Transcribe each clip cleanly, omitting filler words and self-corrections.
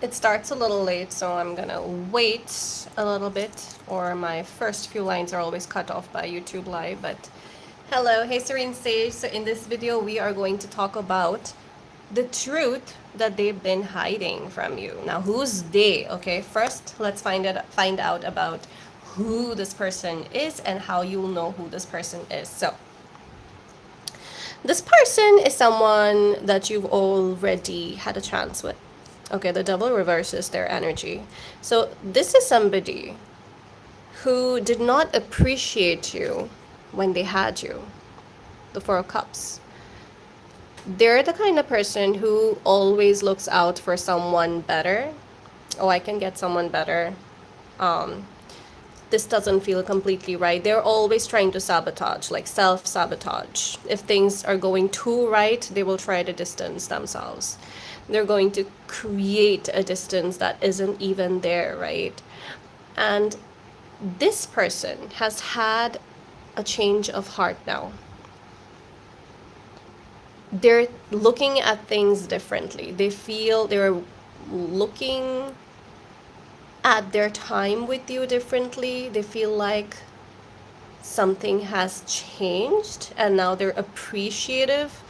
It starts a little late, so I'm gonna wait a little bit, or my first few lines are always cut off by YouTube Live. But hello, hey Serene Sage. So in this video, we are going to talk about the truth that they've been hiding from you. Now, who's they? Okay, first let's find out about who this person is and how you'll know who this person is. So this person is someone that you've already had a chance with. Okay, the devil reverses their energy. So this is somebody who did not appreciate you when they had you. The Four of Cups. They're the kind of person who always looks out for someone better. Oh, I can get someone better. Um, this doesn't feel completely right. They're always trying to sabotage, like self sabotage. If things are going too right, they will try to distance themselves. They're going to create a distance that isn't even there, right? And this person has had a change of heart now. They're looking at things differently. They feel they're looking at their time with you differently. They feel like something has changed and now they're appreciative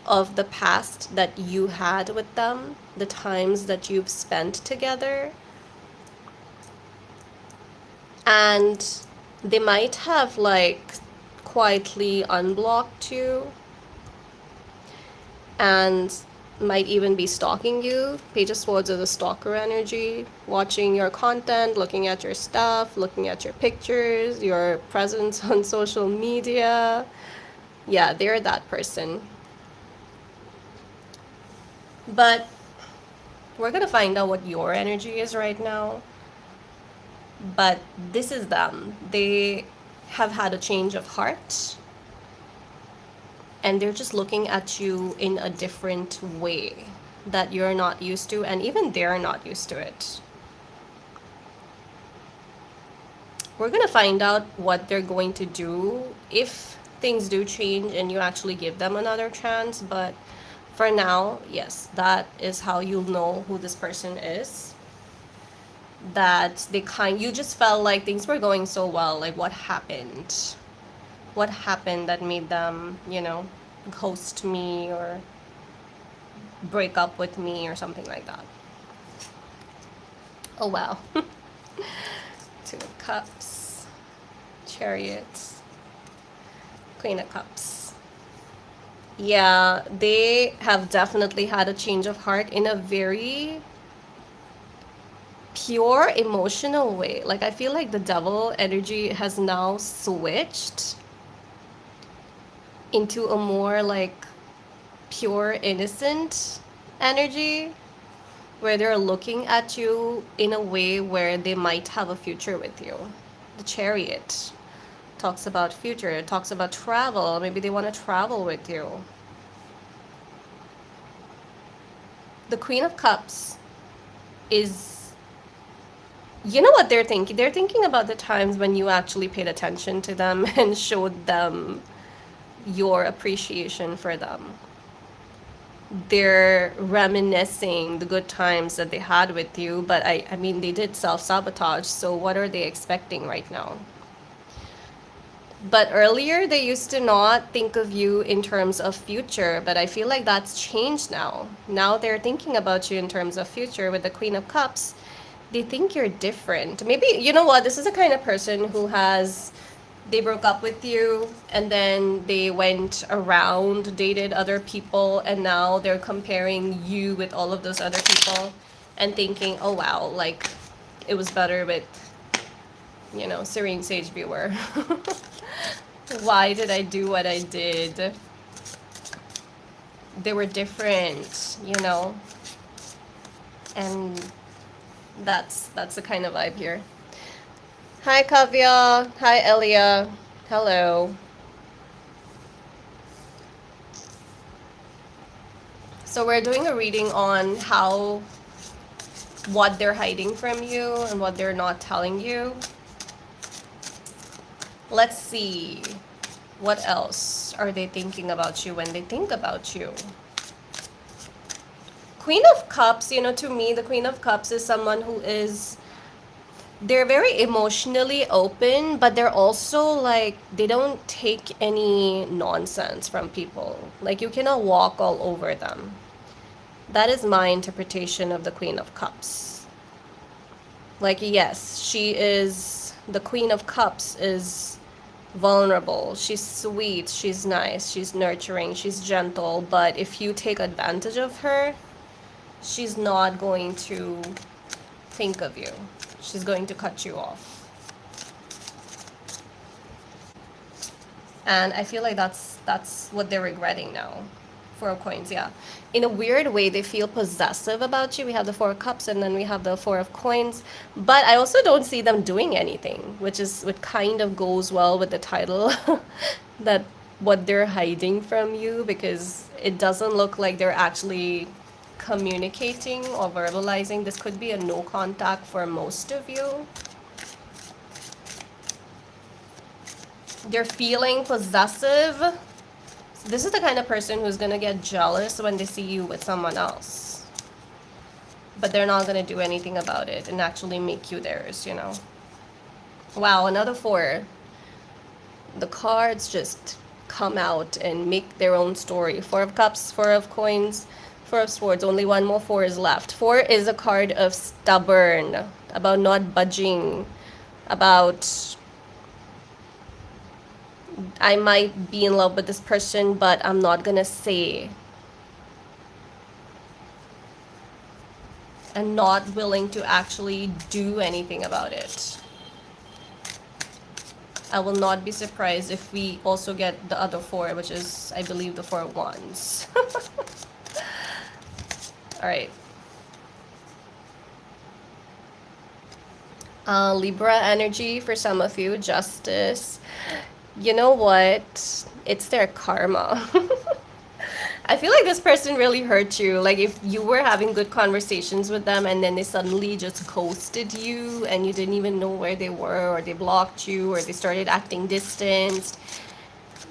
of the past that you had with them, the times that you've spent together. And they might have like quietly unblocked you and might even be stalking you. Page of Swords is a stalker energy, watching your content, looking at your stuff, looking at your pictures, your presence on social media. Yeah, they're that person. But we're gonna find out what your energy is right now. But this is them. They have had a change of heart and they're just looking at you in a different way that you're not used to, and even they're not used to it. We're gonna find out what they're going to do if things do change and you actually give them another chance. But for now, yes, that is how you'll know who this person is. That you just felt like things were going so well. Like, what happened? What happened that made them, ghost me or break up with me or something like that? Oh wow. Two of Cups, Chariot, Queen of Cups. Yeah, they have definitely had a change of heart in a very pure emotional way. Like, I feel like the devil energy has now switched into a more like pure innocent energy where they're looking at you in a way where they might have a future with you. The Chariot talks about future, it talks about travel. Maybe they want to travel with you. The Queen of Cups is, you know what they're thinking? They're thinking about the times when you actually paid attention to them and showed them your appreciation for them. They're reminiscing the good times that they had with you, but I mean, they did self-sabotage, so what are they expecting right now? But earlier, they used to not think of you in terms of future, but I feel like that's changed now. Now they're thinking about you in terms of future with the Queen of Cups. They think you're different. Maybe, you know what, this is the kind of person who has, they broke up with you and then they went around, dated other people, and now they're comparing you with all of those other people and thinking, oh wow, like it was better with, Serene Sage Viewer. Why did I do what I did? They were different, and that's the kind of vibe here. Hi Kavya, hi Elia, hello. So we're doing a reading on what they're hiding from you and what they're not telling you. Let's see. What else are they thinking about you when they think about you? Queen of Cups, you know, to me, the Queen of Cups is someone who is, they're very emotionally open, but they're also like, they don't take any nonsense from people. Like, you cannot walk all over them. That is my interpretation of the Queen of Cups. Like, yes, she is, the Queen of Cups is vulnerable. She's sweet, she's nice, she's nurturing, she's gentle, but if you take advantage of her, she's not going to think of you. She's going to cut you off. And I feel like that's what they're regretting now. Four of Coins, yeah. In a weird way, they feel possessive about you. We have the Four of Cups, and then we have the Four of Coins. But I also don't see them doing anything, which kind of goes well with the title, that what they're hiding from you, because it doesn't look like they're actually communicating or verbalizing. This could be a no contact for most of you. They're feeling possessive. This is the kind of person who's gonna get jealous when they see you with someone else. But they're not gonna do anything about it and actually make you theirs, you know? Wow, another four. The cards just come out and make their own story. Four of Cups, Four of Coins, Four of Swords. Only one more four is left. Four is a card of stubborn, about not budging, about I might be in love with this person, but I'm not gonna say. And not willing to actually do anything about it. I will not be surprised if we also get the other four, which is, I believe, the Four of Wands. Alright. Libra energy for some of you, Justice. You know what? It's their karma. I feel like this person really hurt you. Like, if you were having good conversations with them and then they suddenly just ghosted you and you didn't even know where they were, or they blocked you, or they started acting distanced.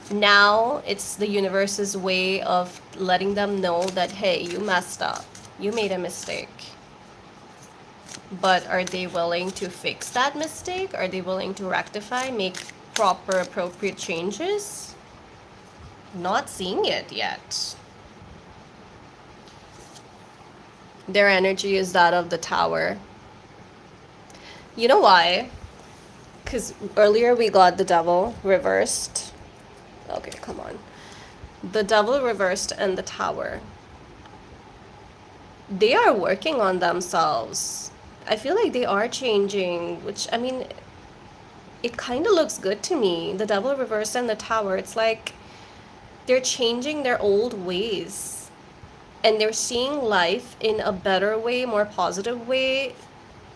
Now it's the universe's way of letting them know that, hey, you messed up. You made a mistake. But are they willing to fix that mistake? Are they willing to rectify, make proper, appropriate changes? Not seeing it yet. Their energy is that of the Tower. You know why? Because earlier we got the Devil reversed. Okay, come on. The Devil reversed and the Tower. They are working on themselves. I feel like they are changing, which, I mean, it kind of looks good to me. The Devil reversed and the Tower. It's like they're changing their old ways. And they're seeing life in a better way, more positive way,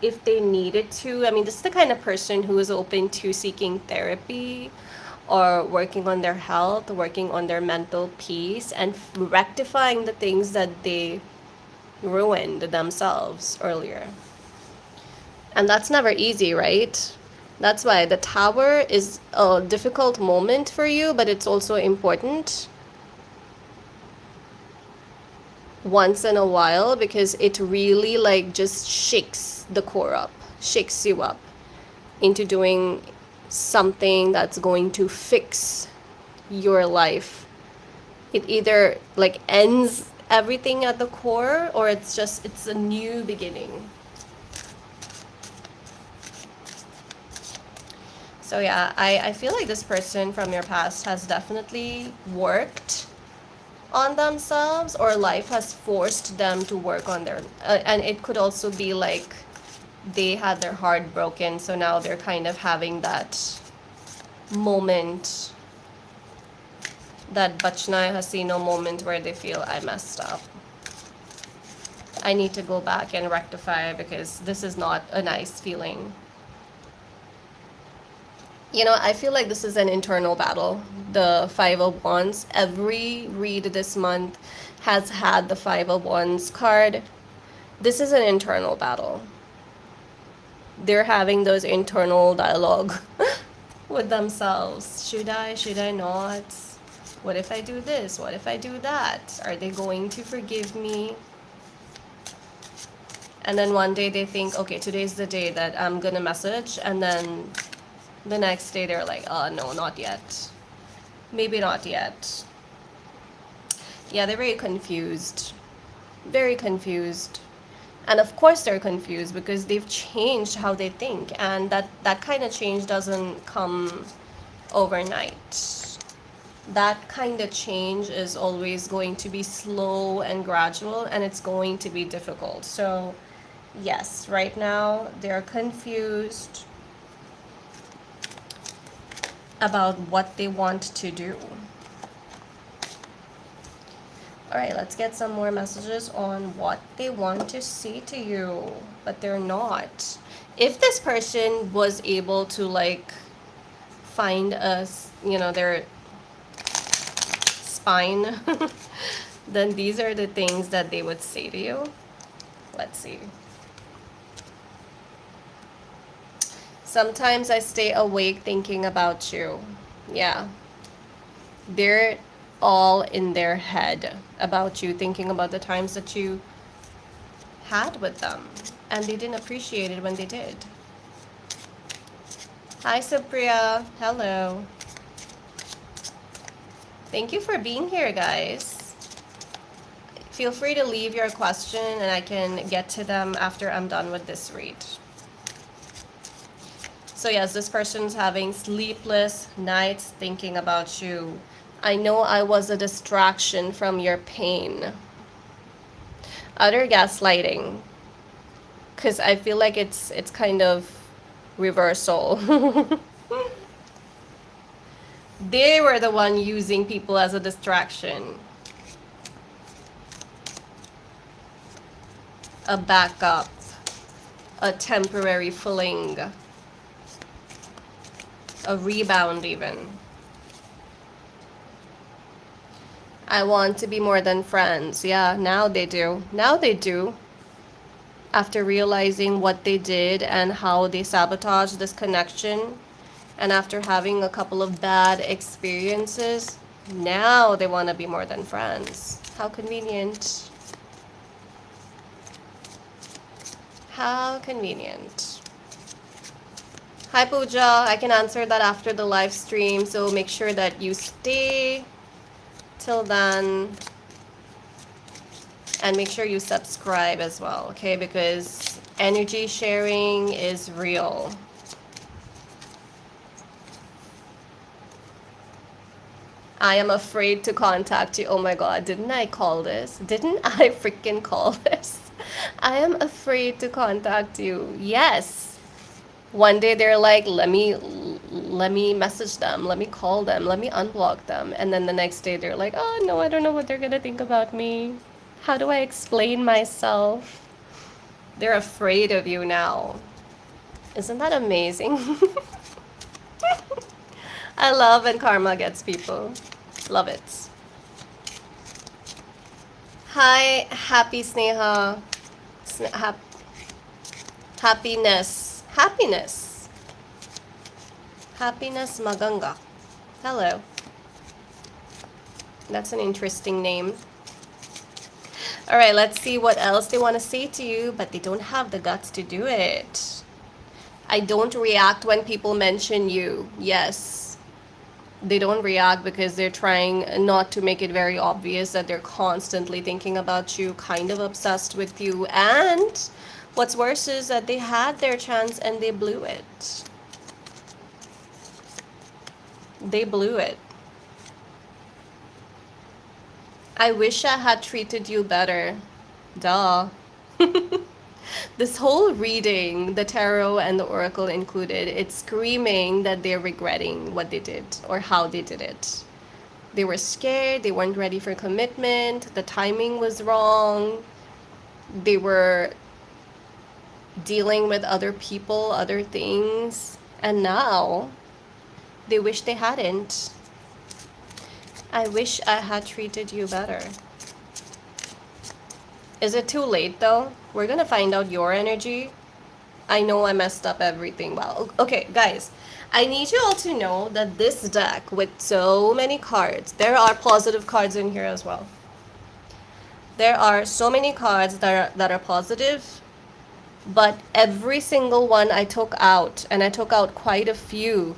if they needed to. I mean, this is the kind of person who is open to seeking therapy or working on their health, working on their mental peace, and rectifying the things that they ruined themselves earlier. And that's never easy, right? That's why the Tower is a difficult moment for you, but it's also important once in a while, because it really like just shakes the core up, shakes you up into doing something that's going to fix your life. It either like ends everything at the core, or it's a new beginning. So yeah, I feel like this person from your past has definitely worked on themselves, or life has forced them to work on their and it could also be like they had their heart broken, so now they're kind of having that moment, that Bachna Hasino moment, where they feel, I messed up. I need to go back and rectify, because this is not a nice feeling. You know, I feel like this is an internal battle. The Five of Wands. Every read this month has had the Five of Wands card. This is an internal battle. They're having those internal dialogue with themselves. Should I not? What if I do this? What if I do that? Are they going to forgive me? And then one day they think, okay, today's the day that I'm gonna message, and then the next day they're like, oh no, not yet. Maybe not yet. Yeah, they're very confused. Very confused. And of course they're confused because they've changed how they think, and that kind of change doesn't come overnight. That kind of change is always going to be slow and gradual, and it's going to be difficult. So yes, right now they're confused about what they want to do. All right, let's get some more messages on what they want to say to you, but they're not. If this person was able to like find us, their spine, then these are the things that they would say to you. Let's see. Sometimes I stay awake thinking about you. Yeah. They're all in their head about you, thinking about the times that you had with them, and they didn't appreciate it when they did. Hi, Supriya. Hello. Thank you for being here, guys. Feel free to leave your question and I can get to them after I'm done with this read. So yes, this person's having sleepless nights thinking about you. I know I was a distraction from your pain. Utter gaslighting. Because I feel like it's kind of reversal. They were the one using people as a distraction. A backup. A temporary fling. A rebound even. I want to be more than friends. Yeah, now they do. Now they do. After realizing what they did and how they sabotaged this connection, and after having a couple of bad experiences, now they want to be more than friends. How convenient. How convenient. Hi Pooja, I can answer that after the live stream, so make sure that you stay till then. And make sure you subscribe as well, okay? Because energy sharing is real. I am afraid to contact you. Oh my god, didn't I call this? Didn't I freaking call this? I am afraid to contact you. Yes. One day they're like, let me message them, let me call them, let me unblock them. And then the next day they're like, oh no, I don't know what they're gonna think about me. How do I explain myself? They're afraid of you now. Isn't that amazing? I love when karma gets people. Love it. Hi, happy Sneha. Happiness. Happiness. Happiness Maganga. Hello. That's an interesting name. All right, let's see what else they want to say to you, but they don't have the guts to do it. I don't react when people mention you. Yes. They don't react because they're trying not to make it very obvious that they're constantly thinking about you, kind of obsessed with you. And what's worse is that they had their chance and they blew it. They blew it. I wish I had treated you better. Duh. This whole reading, the tarot and the oracle included, it's screaming that they're regretting what they did or how they did it. They were scared, they weren't ready for commitment, the timing was wrong, they were dealing with other people, other things, and now they wish they hadn't. I wish I had treated you better. Is it too late though? We're gonna find out your energy. I know I messed up everything. Well, okay, guys. I need you all to know that this deck with so many cards, there are positive cards in here as well. There are so many cards that are positive, But every single one I took out, and I took out quite a few,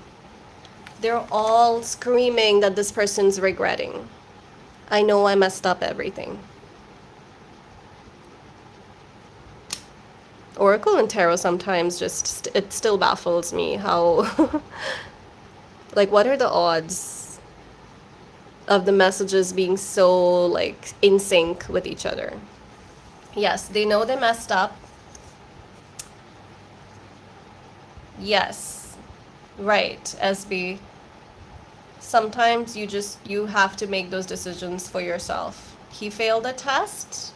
they're all screaming that this person's regretting. I know I messed up everything. Oracle and Tarot sometimes just, it still baffles me how, like, what are the odds of the messages being so, like, in sync with each other? Yes, they know they messed up. Yes, right, SB. Sometimes you have to make those decisions for yourself. He failed a test.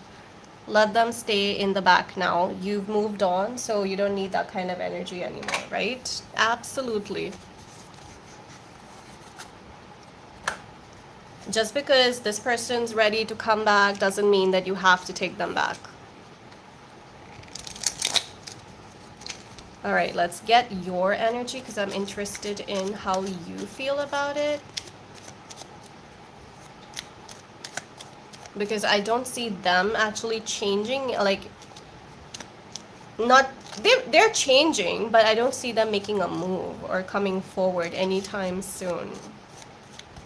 Let them stay in the back now. You've moved on, so you don't need that kind of energy anymore, right? Absolutely. Just because this person's ready to come back doesn't mean that you have to take them back. All right, let's get your energy because I'm interested in how you feel about it. Because I don't see them actually changing, like, not, they're changing, but I don't see them making a move or coming forward anytime soon.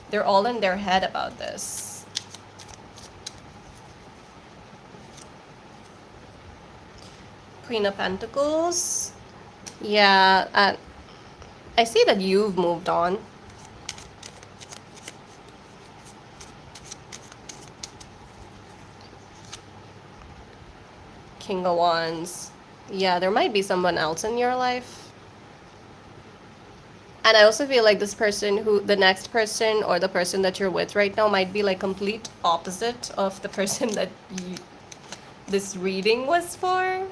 They're all in their head about this. Queen of Pentacles. Yeah, I see that you've moved on. King of Wands. Yeah, there might be someone else in your life. And I also feel like this person who, the next person or the person that you're with right now might be like complete opposite of the person that this reading was for.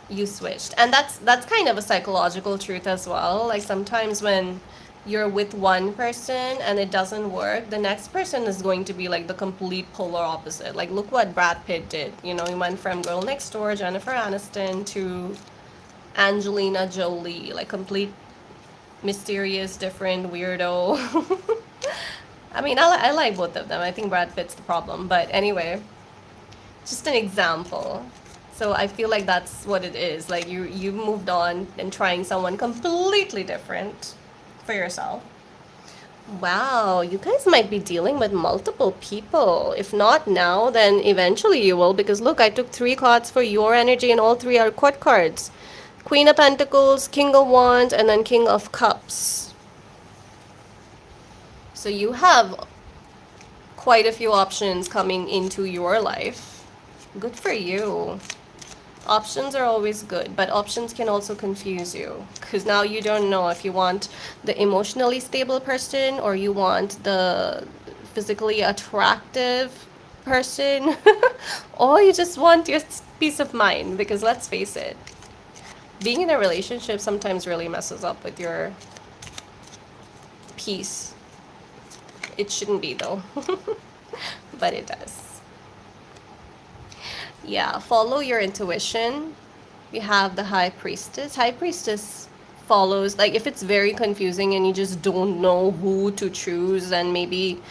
You switched. And that's kind of a psychological truth as well. Like sometimes when you're with one person and it doesn't work, the next person is going to be like the complete polar opposite. Like look what Brad Pitt did. You know, he went from Girl Next Door, Jennifer Aniston, to Angelina Jolie, like complete mysterious, different weirdo. I mean, I like both of them. I think Brad Pitt's the problem, but anyway, just an example. So I feel like that's what it is. Like you moved on and trying someone completely different for yourself. Wow, you guys might be dealing with multiple people. If not now, then eventually you will. Because look, I took 3 cards for your energy, and all 3 are court cards. Queen of Pentacles, King of Wands, and then King of Cups. So you have quite a few options coming into your life. Good for you. Options are always good, but options can also confuse you because now you don't know if you want the emotionally stable person or you want the physically attractive person or you just want your peace of mind, because let's face it, being in a relationship sometimes really messes up with your peace. It shouldn't be though, but it does. Yeah, follow your intuition. We have the High Priestess. High Priestess follows, like, if it's very confusing and you just don't know who to choose and maybe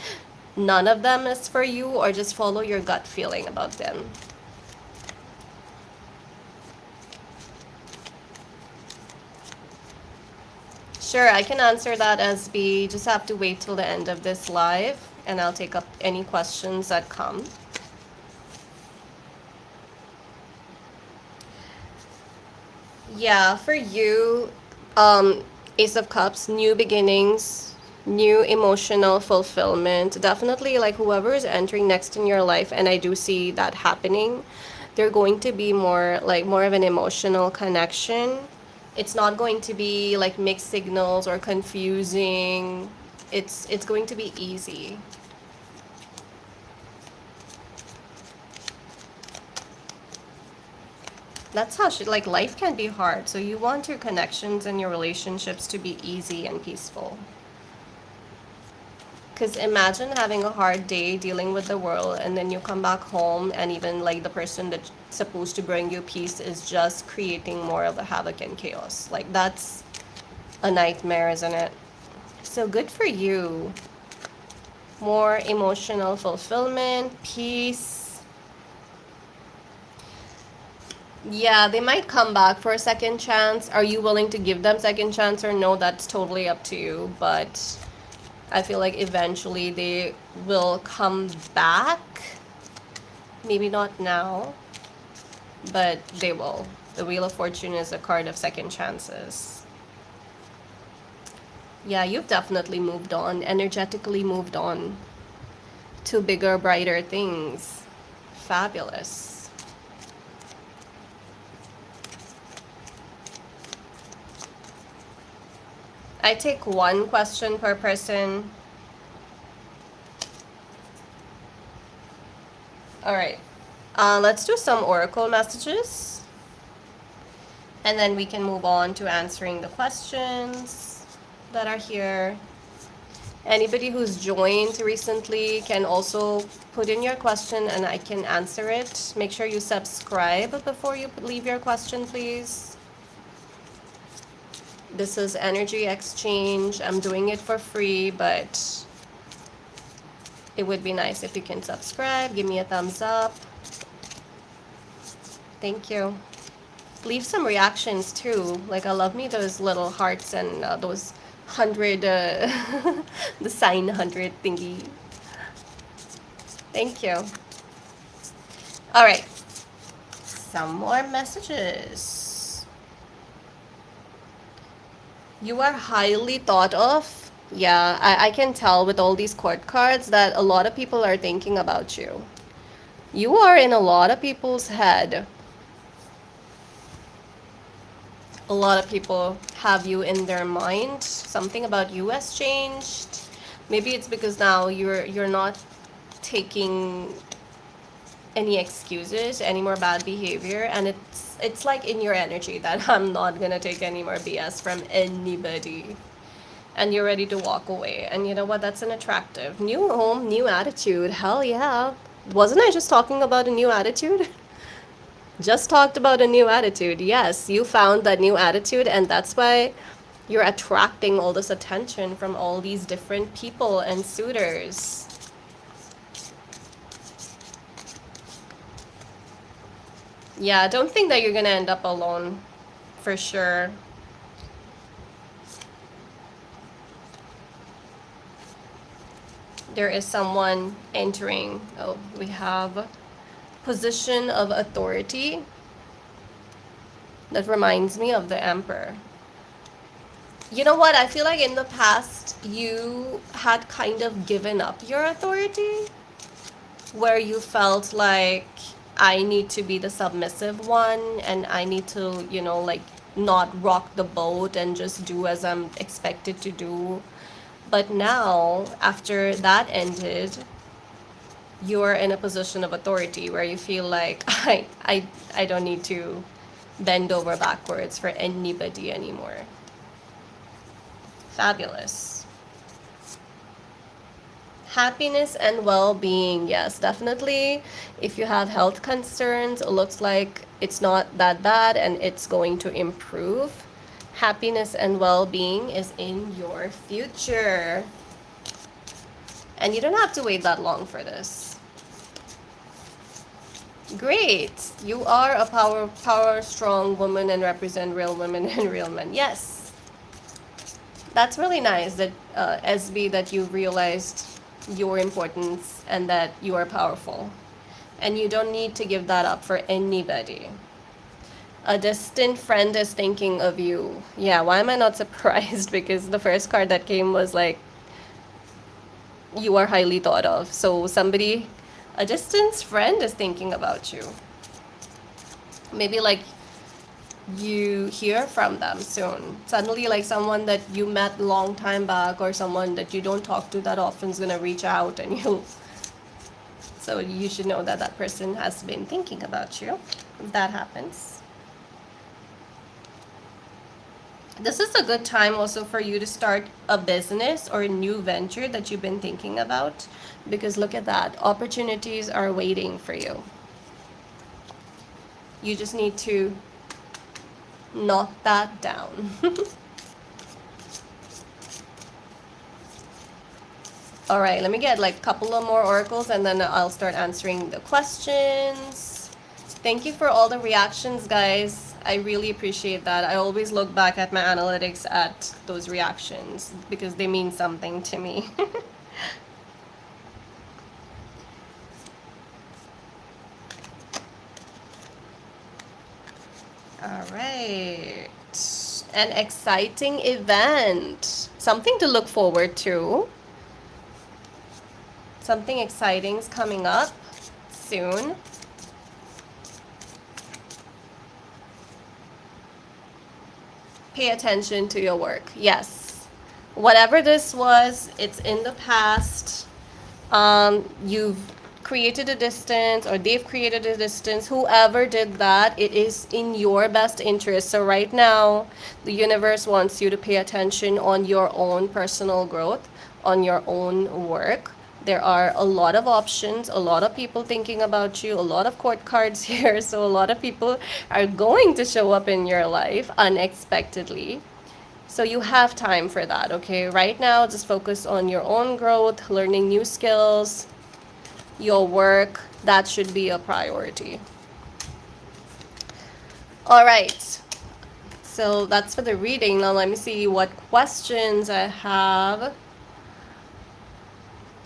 none of them is for you, or just follow your gut feeling about them. Sure, I can answer that as B. Just have to wait till the end of this live and I'll take up any questions that come. Yeah, for you, Ace of Cups, new beginnings, new emotional fulfillment. Definitely, like whoever is entering next in your life, and I do see that happening, they're going to be more of an emotional connection. It's not going to be like mixed signals or confusing. It's going to be easy. That's how like life can be hard. So you want your connections and your relationships to be easy and peaceful. Because imagine having a hard day dealing with the world and then you come back home and even like the person that's supposed to bring you peace is just creating more of a havoc and chaos. Like that's a nightmare, isn't it? So good for you. More emotional fulfillment, peace. Yeah, they might come back for a second chance. Are you willing to give them second chance or no? That's totally up to you. But I feel like eventually they will come back. Maybe not now, but they will. The Wheel of Fortune is a card of second chances. Yeah, you've definitely moved on, energetically moved on to bigger, brighter things. Fabulous. I take one question per person. All right. Let's do some oracle messages. And then we can move on to answering the questions that are here. Anybody who's joined recently can also put in your question and I can answer it. Make sure you subscribe before you leave your question, please. This is energy exchange. I'm doing it for free, but it would be nice if you can subscribe. Give me a thumbs up. Thank you. Leave some reactions too. Like I love me those little hearts and those 100, the sign 100 thingy. Thank you. All right. Some more messages. You are highly thought of. Yeah, I can tell with all these court cards that a lot of people are thinking about you. You are in a lot of people's head. A lot of people have you in their mind. Something about you has changed. Maybe it's because now you're not taking any excuses, any more bad behavior, and it's like in your energy that I'm not gonna take any more BS from anybody. And you're ready to walk away. And you know what? That's an attractive new home, new attitude. Hell yeah. Wasn't I just talking about a new attitude? Just talked about a new attitude. Yes, you found that new attitude, and that's why you're attracting all this attention from all these different people and suitors. Yeah, don't think that you're gonna end up alone, for sure. There is someone entering. Oh, we have position of authority. That reminds me of the emperor. You know what? I feel like in the past you had kind of given up your authority, where you felt like I need to be the submissive one and I need to, like not rock the boat and just do as I'm expected to do. But now, after that ended, you're in a position of authority where you feel like I don't need to bend over backwards for anybody anymore. Fabulous. Happiness and well-being. Yes, definitely. If you have health concerns, it looks like it's not that bad and it's going to improve. Happiness and well-being is in your future. And you don't have to wait that long for this. Great. You are a power strong woman and represent real women and real men. Yes. That's really nice that SB, that you realized your importance and that you are powerful. And you don't need to give that up for anybody. A distant friend is thinking of you. Yeah, why am I not surprised? Because the first card that came was like, you are highly thought of. So somebody, a distant friend is thinking about you. Maybe like you hear from them soon. Suddenly like someone that you met long time back or someone that you don't talk to that often is gonna reach out and you. So you should know that that person has been thinking about you. That happens. This is a good time also for you to start a business or a new venture that you've been thinking about, because look at that. Opportunities are waiting for you. You just need to knock that down. All right, let me get like a couple of more oracles and then I'll start answering the questions. Thank you for all the reactions, guys. I really appreciate that. I always look back at my analytics at those reactions because they mean something to me. All right. An exciting event. Something to look forward to. Something exciting's coming up soon. Pay attention to your work. Yes. Whatever this was, it's in the past. You've created a distance, or they've created a distance. Whoever did that, it is in your best interest. So right now, the universe wants you to pay attention on your own personal growth, on your own work. There are a lot of options, a lot of people thinking about you, a lot of court cards here. So a lot of people are going to show up in your life unexpectedly. So you have time for that, okay? Right now, just focus on your own growth, learning new skills, your work. That should be a priority. All right. So that's for the reading. Now let me see what questions I have.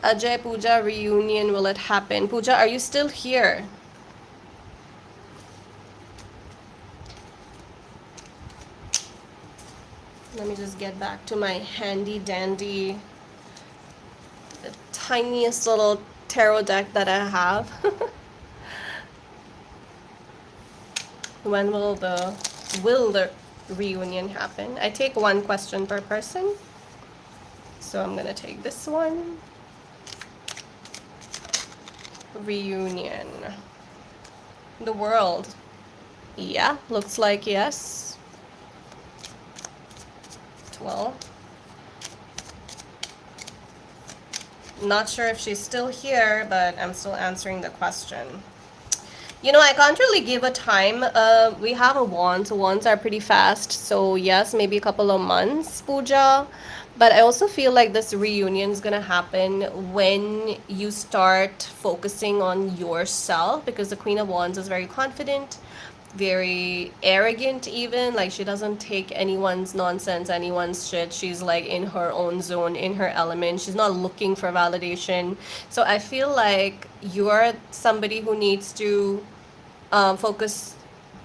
Ajay, Pooja reunion, will it happen? Pooja, are you still here? Let me just get back to my handy dandy, the tiniest little tarot deck that I have. When will the reunion happen? I take one question per person. So I'm gonna take this one. Reunion. The world. Yeah, looks like yes. 12. Not sure if she's still here, but I'm still answering the question. You know, I can't really give a time. We have a wand, so wands are pretty fast. So yes, maybe a couple of months, Pooja. But I also feel like this reunion is gonna happen when you start focusing on yourself, because the Queen of Wands is very confident, very arrogant even. Like, she doesn't take anyone's nonsense, anyone's shit. She's like in her own zone, in her element. She's not looking for validation. So I feel like you're somebody who needs to focus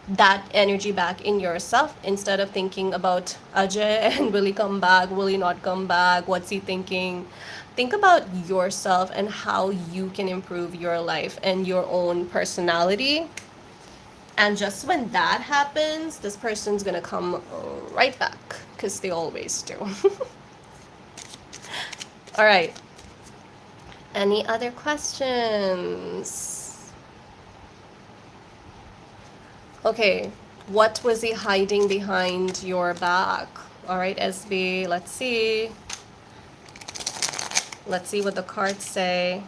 that energy back in yourself instead of thinking about Ajay and will he come back, will he not come back, what's he thinking. Think about yourself and how you can improve your life and your own personality. And just when that happens, this person's gonna come right back, because they always do. All right. Any other questions? Okay, what was he hiding behind your back? All right, SB, let's see. Let's see what the cards say.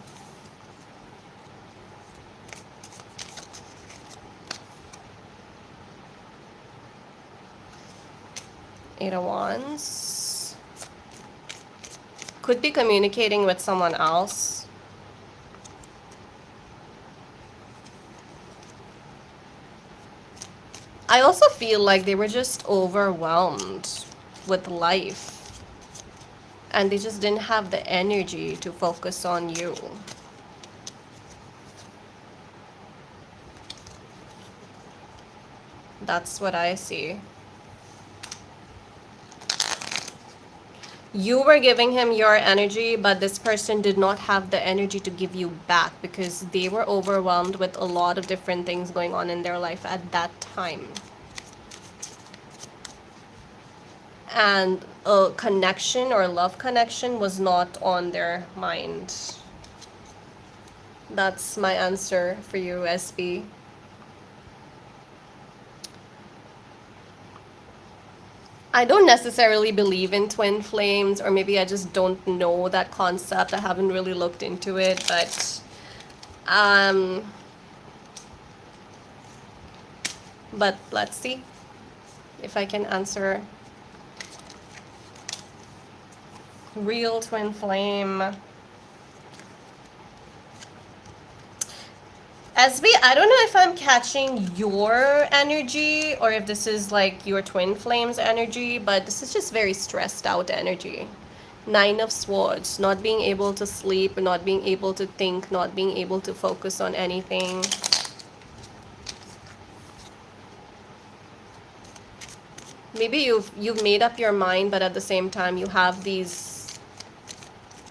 Eight of Wands. Could be communicating with someone else. I also feel like they were just overwhelmed with life, and they just didn't have the energy to focus on you. That's what I see. You were giving him your energy, but this person did not have the energy to give you back because they were overwhelmed with a lot of different things going on in their life at that time. And a connection or love connection was not on their mind. That's my answer for you, SB. I don't necessarily believe in twin flames, or maybe I just don't know that concept. I haven't really looked into it, but let's see if I can answer. Real twin flame. SB, I don't know if I'm catching your energy or if this is like your twin flames energy, but this is just very stressed out energy. Nine of Swords, not being able to sleep, not being able to think, not being able to focus on anything. Maybe you've made up your mind, but at the same time you have these,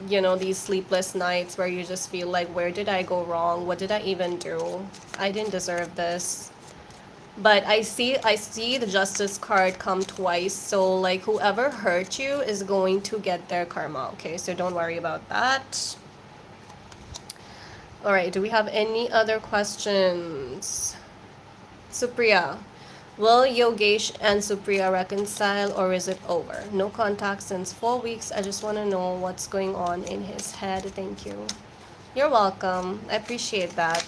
you know, these sleepless nights where you just feel like, where did I go wrong? What did I even do? I didn't deserve this. But I see the Justice card come twice, so like whoever hurt you is going to get their karma, okay? So don't worry about that. All right, do we have any other questions? Supriya, will Yogesh and Supriya reconcile or is it over? No contact since 4 weeks. I just want to know what's going on in his head. Thank you. You're welcome. I appreciate that.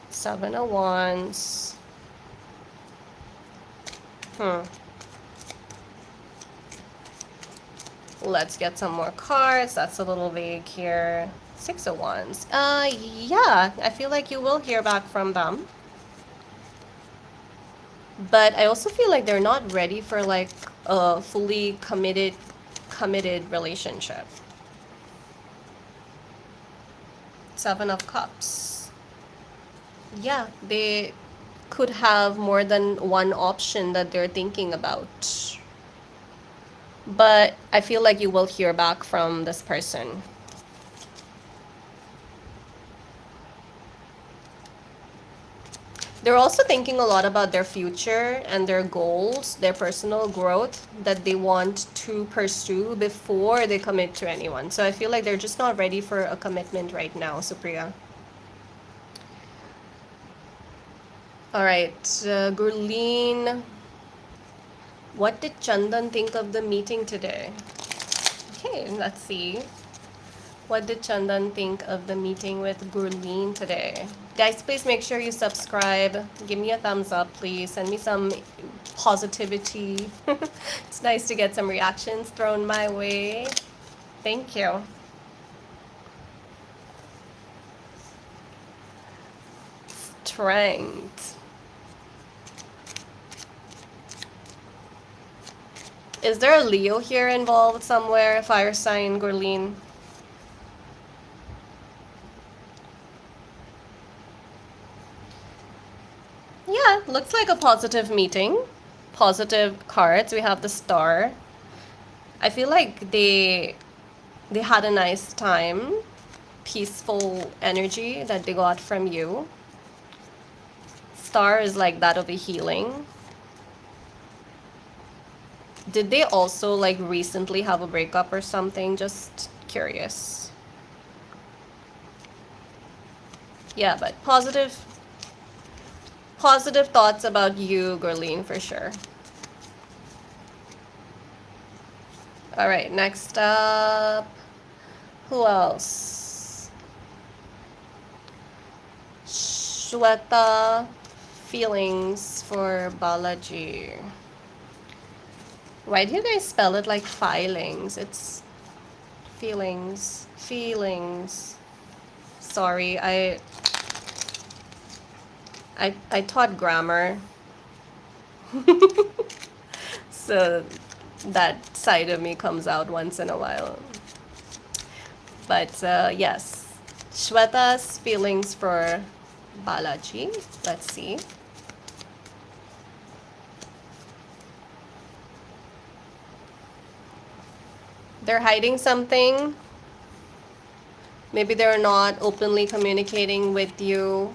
Seven of Wands. Let's get some more cards. That's a little vague here. Six of Wands. Yeah, I feel like you will hear back from them. But I also feel like they're not ready for like a fully committed relationship. Seven of Cups. Yeah, they could have more than one option that they're thinking about. But I feel like you will hear back from this person. They're also thinking a lot about their future and their goals, their personal growth that they want to pursue before they commit to anyone. So I feel like they're just not ready for a commitment right now, Supriya. All right, Gurleen. What did Chandan think of the meeting today? Okay, let's see. What did Chandan think of the meeting with Gurleen today? Guys, please make sure you subscribe. Give me a thumbs up, please. Send me some positivity. It's nice to get some reactions thrown my way. Thank you. Strength. Is there a Leo here involved somewhere? Fire sign, Gurleen. Yeah, looks like a positive meeting. Positive cards. We have the star. I feel like they had a nice time. Peaceful energy that they got from you. Star is like that of a healing. Did they also like recently have a breakup or something? Just curious. Yeah, but positive thoughts about you, Gurleen, for sure. All right, next up. Who else? Shweta, feelings for Balaji. Why do you guys spell it like filings? It's feelings. Feelings. Sorry, I taught grammar. So that side of me comes out once in a while. But yes, Shweta's feelings for Balaji. Let's see. They're hiding something. Maybe they're not openly communicating with you.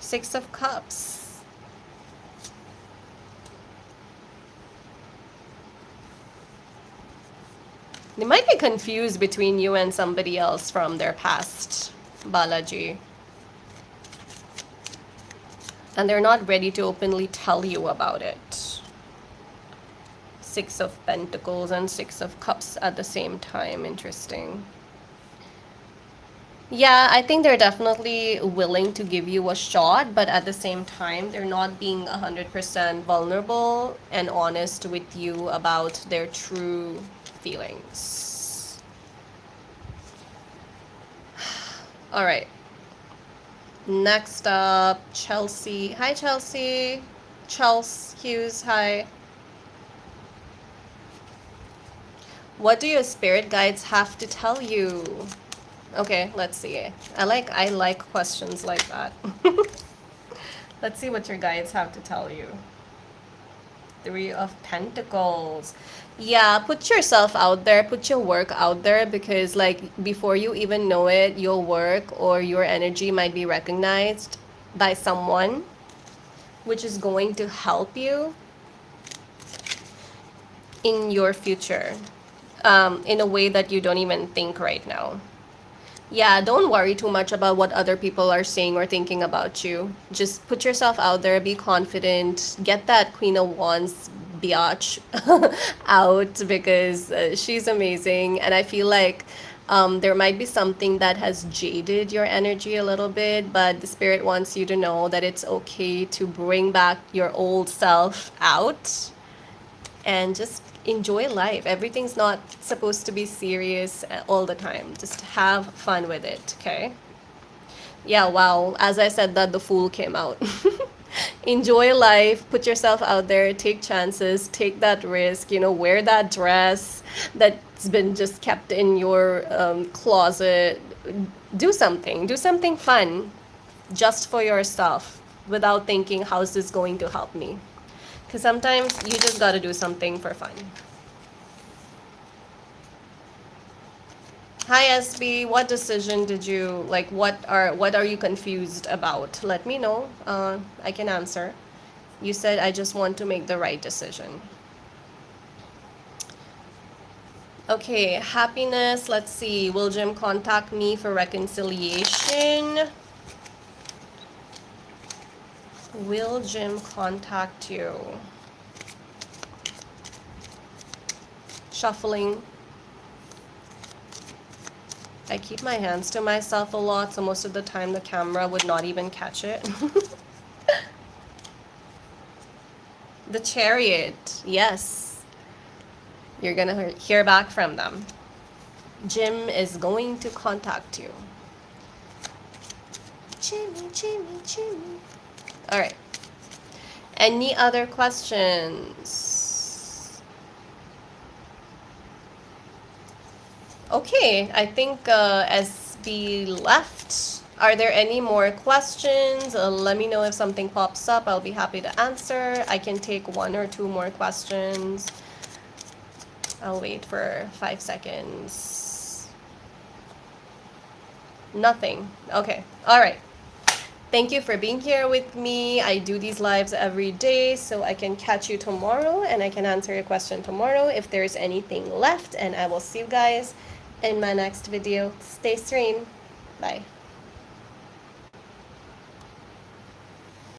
Six of Cups. They might be confused between you and somebody else from their past, Balaji. And they're not ready to openly tell you about it. Six of Pentacles and Six of Cups at the same time. Interesting. Yeah, I think they're definitely willing to give you a shot, but at the same time, they're not being 100% vulnerable and honest with you about their true feelings. All right. Next up, Chelsea. Hi, Chelsea. Chelsea Hughes, hi. What do your spirit guides have to tell you? Okay, let's see. I like questions like that. Let's see what your guides have to tell you. Three of Pentacles. Yeah, put yourself out there, put your work out there, because like before you even know it, your work or your energy might be recognized by someone, which is going to help you in your future, in a way that you don't even think right now. Yeah, don't worry too much about what other people are saying or thinking about you. Just put yourself out there, be confident, get that Queen of Wands biatch out, because she's amazing. And I feel like there might be something that has jaded your energy a little bit, but the Spirit wants you to know that it's okay to bring back your old self out and just enjoy life. Everything's not supposed to be serious all the time. Just have fun with it, okay? Yeah, wow. As I said that, the Fool came out. Enjoy life, put yourself out there, take chances, take that risk, wear that dress that's been just kept in your closet. Do something fun just for yourself without thinking, how's this going to help me? Because sometimes you just got to do something for fun. Hi SB, what decision did you like? What are you confused about? Let me know. I can answer. You said I just want to make the right decision. Okay, happiness. Let's see. Will Jim contact me for reconciliation? Will Jim contact you? Shuffling. I keep my hands to myself a lot, so most of the time the camera would not even catch it. The Chariot. Yes. You're gonna hear back from them. Jim is going to contact you. Jimmy, Jimmy, Jimmy. All right. Any other questions? Okay, I think SB left. Are there any more questions? Let me know if something pops up. I'll be happy to answer. I can take 1 or 2 more questions. I'll wait for 5 seconds. Nothing. Okay. All right. Thank you for being here with me. I do these lives every day, so I can catch you tomorrow and I can answer your question tomorrow if there's anything left. And I will see you guys in my next video. Stay serene. Bye.